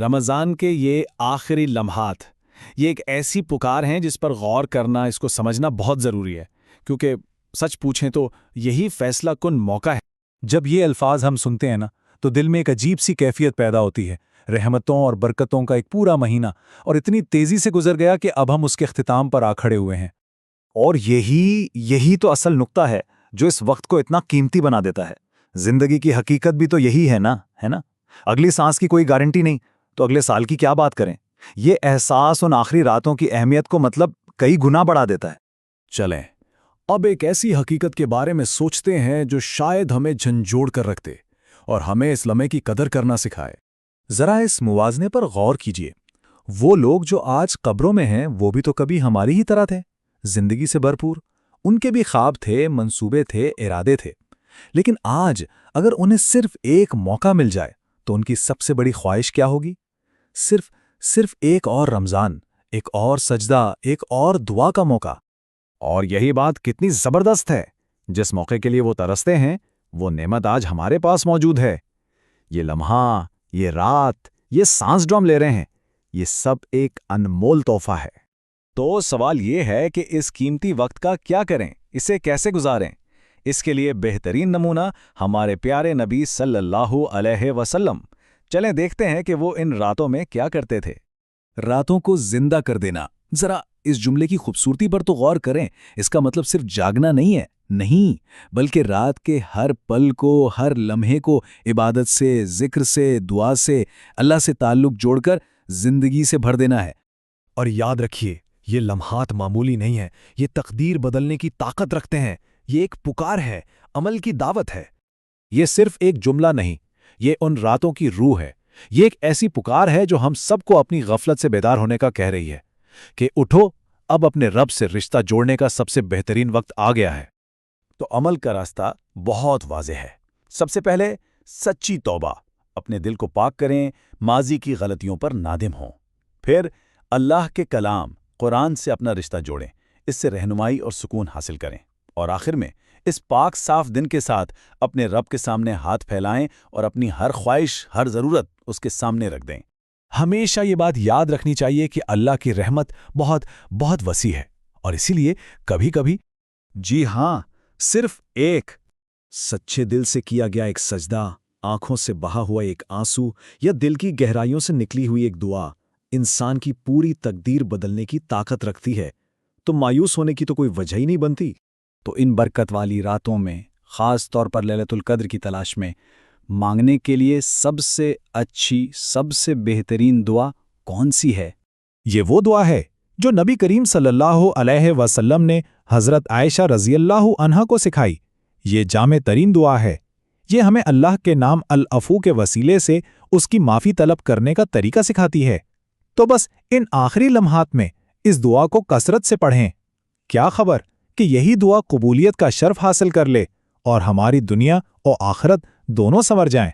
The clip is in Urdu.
رمضان کے یہ آخری لمحات، یہ ایک ایسی پکار ہیں جس پر غور کرنا، اس کو سمجھنا بہت ضروری ہے، کیونکہ سچ پوچھیں تو یہی فیصلہ کن موقع ہے۔ جب یہ الفاظ ہم سنتے ہیں نا تو دل میں ایک عجیب سی کیفیت پیدا ہوتی ہے، رحمتوں اور برکتوں کا ایک پورا مہینہ، اور اتنی تیزی سے گزر گیا کہ اب ہم اس کے اختتام پر آ کھڑے ہوئے ہیں۔ اور یہی تو اصل نقطہ ہے جو اس وقت کو اتنا قیمتی بنا دیتا ہے۔ زندگی کی حقیقت بھی تو یہی ہے نا؟ اگلی سانس کی کوئی گارنٹی نہیں، تو اگلے سال کی کیا بات کریں؟ یہ احساس ان آخری راتوں کی اہمیت کو کئی گنا بڑھا دیتا ہے۔ چلیں اب ایک ایسی حقیقت کے بارے میں سوچتے ہیں جو شاید ہمیں جھنجھوڑ کر رکھ دے اور ہمیں اس لمحے کی قدر کرنا سکھائے۔ ذرا اس موازنے پر غور کیجیے۔ وہ لوگ جو آج قبروں میں ہیں وہ بھی تو کبھی ہماری ہی طرح تھے، زندگی سے بھرپور۔ ان کے بھی خواب تھے، منصوبے تھے، ارادے تھے، لیکن آج اگر انہیں صرف ایک موقع مل جائے تو ان کی سب سے بڑی خواہش کیا ہوگی؟ صرف ایک اور رمضان، ایک اور سجدہ، ایک اور دعا کا موقع۔ اور یہی بات کتنی زبردست ہے، جس موقع کے لیے وہ ترستے ہیں وہ نعمت آج ہمارے پاس موجود ہے۔ یہ لمحہ، یہ رات، یہ سانس جو ہم لے رہے ہیں، یہ سب ایک انمول تحفہ ہے۔ تو سوال یہ ہے کہ اس قیمتی وقت کا کیا کریں، اسے کیسے گزاریں؟ اس کے لیے بہترین نمونہ ہمارے پیارے نبی صلی اللہ علیہ وسلم۔ چلیں دیکھتے ہیں کہ وہ ان راتوں میں کیا کرتے تھے۔ راتوں کو زندہ کر دینا، ذرا اس جملے کی خوبصورتی پر تو غور کریں۔ اس کا مطلب صرف جاگنا نہیں ہے، نہیں، بلکہ رات کے ہر پل کو، ہر لمحے کو عبادت سے، ذکر سے، دعا سے، اللہ سے تعلق جوڑ کر زندگی سے بھر دینا ہے۔ اور یاد رکھیے، یہ لمحات معمولی نہیں ہیں، یہ تقدیر بدلنے کی طاقت رکھتے ہیں۔ یہ ایک پکار ہے، عمل کی دعوت ہے۔ یہ صرف ایک جملہ نہیں، یہ ان راتوں کی روح ہے۔ یہ ایک ایسی پکار ہے جو ہم سب کو اپنی غفلت سے بیدار ہونے کا کہہ رہی ہے کہ اٹھو، اب اپنے رب سے رشتہ جوڑنے کا سب سے بہترین وقت آ گیا ہے۔ تو عمل کا راستہ بہت واضح ہے۔ سب سے پہلے سچی توبہ، اپنے دل کو پاک کریں، ماضی کی غلطیوں پر نادم ہوں۔ پھر اللہ کے کلام قرآن سے اپنا رشتہ جوڑیں، اس سے رہنمائی اور سکون حاصل کریں۔ اور آخر میں اس پاک صاف دن کے ساتھ اپنے رب کے سامنے ہاتھ پھیلائیں اور اپنی ہر خواہش، ہر ضرورت اس کے سامنے رکھ دیں۔ ہمیشہ یہ بات یاد رکھنی چاہیے کہ اللہ کی رحمت بہت بہت وسیع ہے، اور اسی لیے کبھی کبھی، جی ہاں، صرف ایک سچے دل سے کیا گیا ایک سجدہ، آنکھوں سے بہا ہوا ایک آنسو، یا دل کی گہرائیوں سے نکلی ہوئی ایک دعا انسان کی پوری تقدیر بدلنے کی طاقت رکھتی ہے۔ تو مایوس ہونے کی تو کوئی وجہ ہی نہیں بنتی۔ تو ان برکت والی راتوں میں، خاص طور پر لیلۃ القدر کی تلاش میں، مانگنے کے لیے سب سے اچھی، سب سے بہترین دعا کون سی ہے؟ یہ وہ دعا ہے جو نبی کریم صلی اللہ علیہ وسلم نے حضرت عائشہ رضی اللہ عنہا کو سکھائی۔ یہ جامع ترین دعا ہے۔ یہ ہمیں اللہ کے نام العفو کے وسیلے سے اس کی معافی طلب کرنے کا طریقہ سکھاتی ہے۔ تو بس ان آخری لمحات میں اس دعا کو کثرت سے پڑھیں۔ کیا خبر کہ یہی دعا قبولیت کا شرف حاصل کر لے اور ہماری دنیا اور آخرت دونوں سنور جائیں۔